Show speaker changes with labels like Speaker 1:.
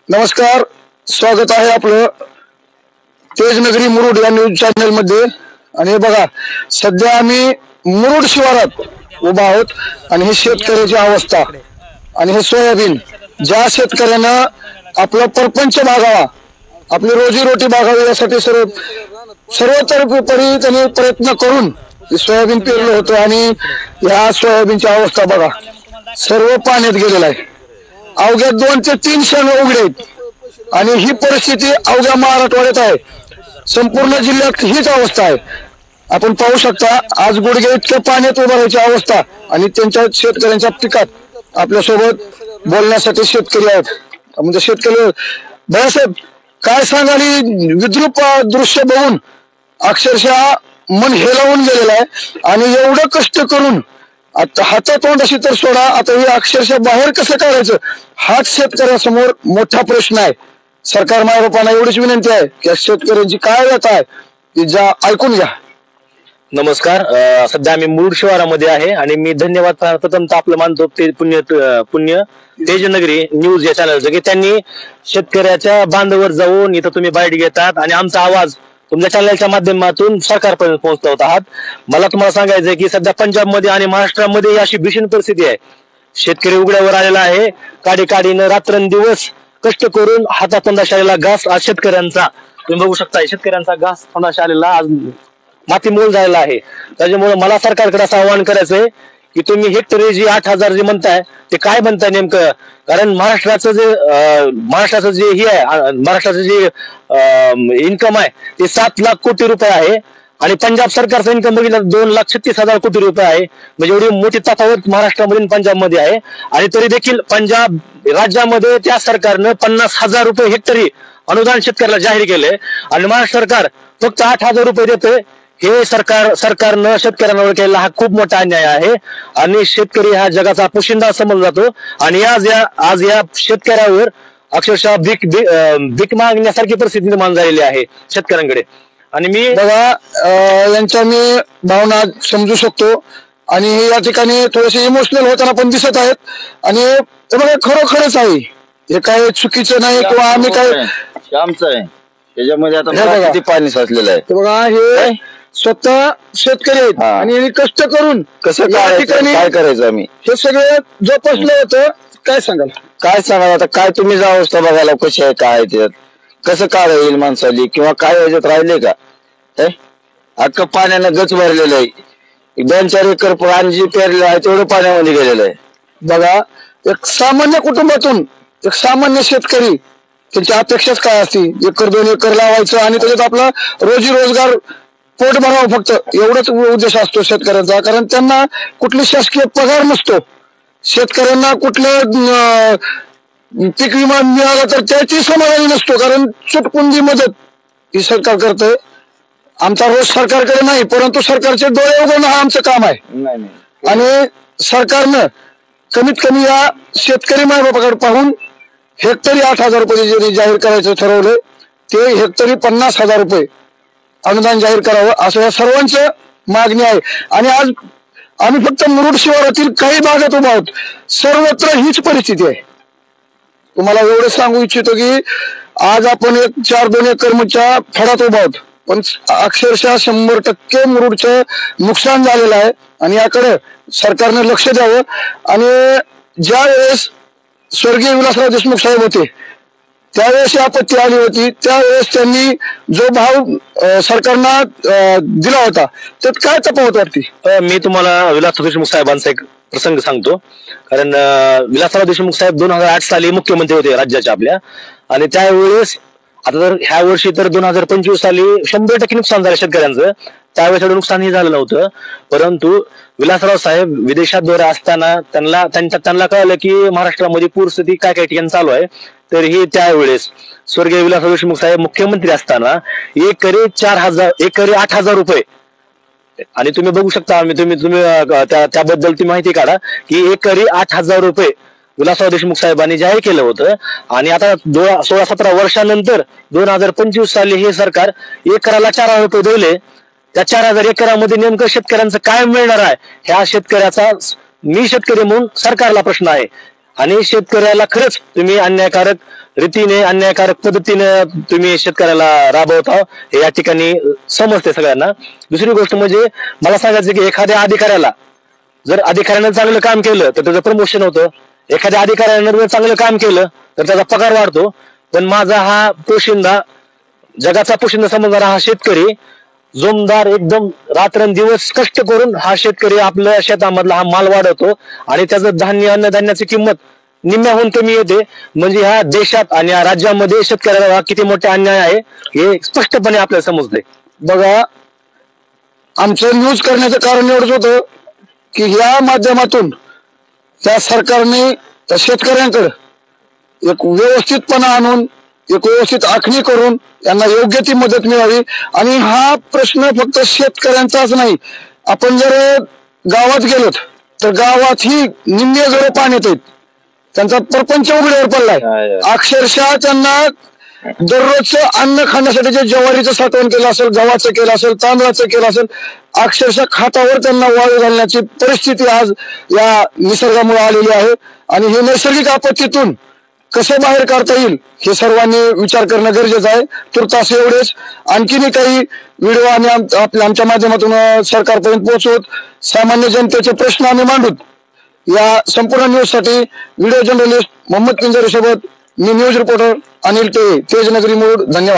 Speaker 1: नमस्कार, स्वागत आहे आपलं तेजनगरी मुरुड या न्यूज चॅनल मध्ये। आणि बघा, सध्या आम्ही मुरुड शिवारात उभा आहोत आणि ही शेतकऱ्याची अवस्था आणि हे सोयाबीन, ज्या शेतकऱ्यानं आपला परपंच भागावा, आपली रोजीरोटी भागावी यासाठी सर्वतोपरी त्यांनी प्रयत्न करून सोयाबीन पेरलं होतं आणि या सोयाबीनची अवस्था बघा, सर्व पाण्यात गेलेला आहे। अवघ्या 2 ते 3 क्षण उघडे आहेत आणि ही परिस्थिती अवघ्या मराठवाड्यात आहे। संपूर्ण जिल्ह्यात हीच अवस्था आहे। आपण पाहू शकता, आज गुडघे इतक्या पाण्यात उभं राहायची अवस्था आणि त्यांच्या शेतकऱ्यांच्या पिकात आपल्यासोबत बोलण्यासाठी शेतकरी आहेत। म्हणजे शेतकरी भाईसाहेब, काय सांगाल? विद्रूप दृश्य बघून अक्षरशः मन हेलावून गेलेलं आहे आणि एवढं कष्ट करून आता हातातोंडाशी तर सोडा, आता हे अक्षरशः बाहेर कसं काढायचं हाच शेतकऱ्यासमोर मोठा प्रश्न आहे। सरकार मायबापांना एवढीच विनंती आहे की शेतकऱ्यांची काय व्यथा आहे ज्या ऐकून घ्या।
Speaker 2: नमस्कार, सध्या आम्ही मुरुड शिवारामध्ये आहे आणि मी धन्यवाद प्रथमतः आपलं मानतो ते पुण्य तेजनगरी न्यूज या चॅनलचं, की त्यांनी शेतकऱ्याच्या बांधावर जाऊन इथं तुम्ही बाईट घेतात आणि आमचा आवाज तुमच्या चॅनलच्या माध्यमातून सरकारपर्यंत पोहोचवत आहात। मला तुम्हाला सांगायचंय की सध्या पंजाबमध्ये आणि महाराष्ट्रामध्ये अशी भीषण परिस्थिती आहे। शेतकरी उघड्यावर आलेला आहे, काडीनं रात्रंदिवस कष्ट करून हातातोंडाशी आलेला घास आज शेतकऱ्यांचा तुम्ही बघू शकता, शेतकऱ्यांचा घास तोंडाशी आलेला आज मातीमोल झालेला आहे। त्याच्यामुळे मला सरकारकडे असं आवाहन करायचंय की तुम्ही हेक्टरी जी 8,000 जे म्हणताय ते काय म्हणताय नेमकं? कारण महाराष्ट्राचं जे हे आहे, महाराष्ट्राचं जे इन्कम आहे ते 7 लाख कोटी रुपये आहे आणि पंजाब सरकारचं इन्कम बघितलं 2,36,000 कोटी रुपये आहे। म्हणजे एवढी मोठी तफावत महाराष्ट्रामध्ये आणि पंजाबमध्ये आहे। आणि तरी देखील पंजाब राज्यामध्ये त्या सरकारनं 50,000 रुपये हेक्टरी अनुदान शेतकऱ्याला जाहीर केलंय आणि महाराष्ट्र सरकार फक्त 8,000 रुपये देते। हे सरकारनं शेतकऱ्यांवर केलेला हा खूप मोठा अन्याय आहे आणि शेतकरी हा जगाचा पोशिंदा समजला जातो आणि आज या शेतकऱ्यावर अक्षरशः भीक मागण्यासारखी परिस्थिती निर्माण झालेली आहे शेतकऱ्यांकडे। आणि मी
Speaker 1: बघा, यांच्या मी भावना समजू शकतो आणि या ठिकाणी थोडेसे इमोशनल होताना पण दिसत आहेत आणि ते बघा खरोखरच आहे, हे काय चुकीचं नाही किंवा आम्ही काय
Speaker 3: आमचं आहे त्याच्यामध्ये आता किती पाणी साचलेलं आहे।
Speaker 1: ते बघा, हे स्वतः शेतकरी आहेत आणि कष्ट करून
Speaker 3: कसं काय करायचं आम्ही
Speaker 1: हे सगळं जोपासलं होतं। काय सांगाल
Speaker 3: आता? काय तुम्ही जा अवस्था बघायला कशी आहे, काय त्यात कसं काढा येईल माणसाली किंवा काय याच्यात राहिले का? अख्खं पाण्यानं गच भरलेलं आहे। 2-4 एकर पाणी जे पेरलेलं आहे तेवढं पाण्यामध्ये गेलेलं आहे।
Speaker 1: बघा, एक सामान्य कुटुंबातून एक सामान्य शेतकरी त्यांच्या अपेक्षाच काय असते? 1-2 एकर लावायचं आणि त्याच्यात आपला रोजीरोजगार पोट भरावं, फक्त एवढंच उद्देश असतो शेतकऱ्यांचा। कारण त्यांना कुठली शासकीय पगार नसतो, शेतकऱ्यांना कुठलं पीक विमा मिळाला तर त्याची समाधानी नसतो, कारण चुटपुंजी मदत ही सरकार करते। आमचा रोज सरकारकडे नाही, परंतु सरकारचे डोळे उघडणं हा आमचं काम आहे। आणि सरकारनं कमीत कमी या शेतकरी मायबापाकडे पाहून हेक्टरी 8,000 रुपये जे जाहीर करायचं ठरवलं ते हेक्टरी 50,000 रुपये अनुदान जाहीर करावं असं या सर्वांचं मागणी आहे। आणि आज आम्ही फक्त मुरुड शिवारातील काही भागात उभा आहोत, सर्वत्र हीच परिस्थिती आहे। तुम्हाला एवढं सांगू इच्छितो की आज आपण 4-2 एकरच्या फडात उभा आहोत, पण अक्षरशः 100% मुरुडचं नुकसान झालेलं आहे आणि याकडे सरकारने लक्ष द्यावं। आणि ज्या वेळेस स्वर्गीय विलासराव देशमुख साहेब होते त्यावेळेस आपत्ती आली होती, त्यावेळेस त्यांनी जो भाव सरकारनं दिला होता त्यात काय तफावत वाटते?
Speaker 2: मी तुम्हाला विलासराव देशमुख साहेबांचा एक प्रसंग सांगतो। कारण विलासराव देशमुख साहेब 2008 साली मुख्यमंत्री होते राज्याच्या आपल्या, आणि त्यावेळेस आता तर ह्या वर्षी तर 2025 साली 100% नुकसान झालं शेतकऱ्यांचं। त्यावेळेस एवढं नुकसानही झालं नव्हतं, परंतु विलासराव साहेब विदेशात दौरा असताना त्यांना कळलं की महाराष्ट्रामध्ये पूरस्थिती काय ठिकाणी चालू आहे। तर ही त्यावेळेस स्वर्गीय विलासराव देशमुख साहेब मुख्यमंत्री असताना एकरी 8,000 रुपये, आणि तुम्ही बघू शकता, तुम्ही त्याबद्दल ती माहिती काढा की एकरी 8,000 रुपये विलासराव देशमुख साहेबांनी जाहीर केलं होतं। आणि आता 16-17 वर्षानंतर 2025 साली हे सरकार एकराला 4,000 रुपये दिले। त्या 4,000 एकरामध्ये नेमकं शेतकऱ्यांचं काय मिळणार आहे ह्या शेतकऱ्याचा, मी शेतकरी म्हणून सरकारला प्रश्न आहे। आणि शेतकऱ्याला खरंच तुम्ही अन्यायकारक रीतीने अन्यायकारक पद्धतीने तुम्ही शेतकऱ्याला राबवता हे या ठिकाणी समजते सगळ्यांना. दुसरी गोष्ट म्हणजे मला सांगायचं की एखाद्या अधिकाऱ्याला जर अधिकाऱ्यानं चांगलं काम केलं तर त्याचं प्रमोशन होतं, एखाद्या अधिकाऱ्यानं जर चांगलं काम केलं तर त्याचा पगार वाढतो. पण माझा हा पोशिंदा, जगाचा पोशिंदा समजणारा हा शेतकरी जोमदार एकदम रात्रंदिवस कष्ट करून हा शेतकरी आपल्या शेतामधला हा माल वाढवतो आणि त्याचं धान्य अन्नधान्याची किंमत निम्म्याहून कमी येते. म्हणजे ह्या देशात आणि या राज्यामध्ये शेतकऱ्याला किती मोठे अन्याय आहे हे स्पष्टपणे आपल्याला समजते.
Speaker 1: बघा, आमचं न्यूज करण्याचं कारण एवढंच होतं की या माध्यमातून त्या सरकारने त्या शेतकऱ्यांकडे एक व्यवस्थितपणा आणून एक व्यवस्थित आखणी करून त्यांना योग्य ती मदत मिळावी. आणि हा प्रश्न फक्त शेतकऱ्यांचाच नाही, आपण जर गावात गेलोत तर गावातही निम्मे घरं पाण्यात आहेत, त्यांचा प्रपंच उघड्यावर पडलाय. अक्षरशः त्यांना दररोजचं अन्न खाण्यासाठी जे ज्वारीचं साठवण केलं असेल, गव्हाचं केलं असेल, तांदळाचं केलं असेल, अक्षरशः खाटावर त्यांना वाळू घालण्याची परिस्थिती आज या निसर्गामुळे आलेली आहे. आणि हे नैसर्गिक आपत्तीतून कसं बाहेर काढता येईल हे सर्वांनी विचार करणं गरजेचं आहे. तुर्तास एवढेच. आणखीनही काही व्हिडिओ आम्ही आमच्या माध्यमातून सरकारपर्यंत पोहोचवत, सामान्य जनतेचे प्रश्न आम्ही मांडूत. या संपूर्ण न्यूज साठी व्हिडिओ जर्नलिस्ट मोहम्मद पिंजारी सोबत मी न्यूज रिपोर्टर अनिल टे, तेजनगरी मूळ. धन्यवाद.